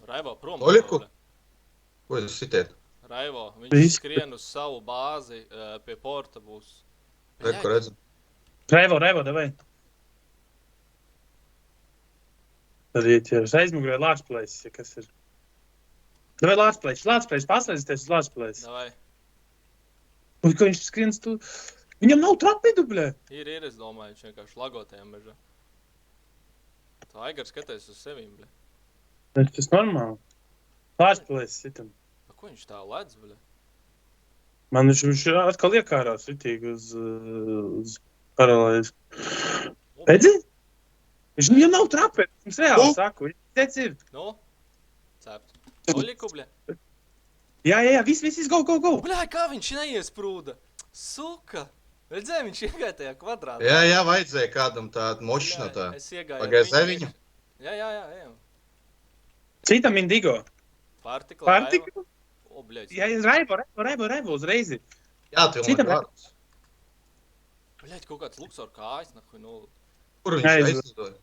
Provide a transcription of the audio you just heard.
Raivo, prom. Oliku? Ko jūs sitiet? Raivo, viņš skrien uz savu bāzi pie porta būs. Reku redzu. Raivo, davai. Tad iet ar aizmugurē lāčplēsis, ja kas ir. Davai lāčplēsis, paslēdzieties uz lāčplēsis. Davai. Un ka viņš skriens tu... Viņam nav trapidu, bļē. Ir, es domāju, viņš vienkārši lagotajam mežā. Tā Aigars skaties uz sevīm, bļē. Tas normāli. Lāčplēsis sitam. Ko viņš tā ledz, bļē? Man viņš atkal iekārās ritīgi uz paralēļas. Redzi? Viņš viņam nav trapidu, viņš reāli saku. Viņš teic ir. Nu? Cept. Oliku, bļē? Jā, viss, go. Bļē, kā viņš neiesprūda? Suka! Redzēji, viņš iegāja tajā kvadrātā. Jā, vajadzēja kādam tādu mošu no tā. Es iegāju. Pagāja zeviņu. Jā, ejam. Citam indigo. Partikla. O, bļēķis. Jā, Raivo uzreizi. Jā, tu jau man vārds. Bļēķi, kaut kāds luksor kājas, nahuj, nu. Kur viņš aizlidoja?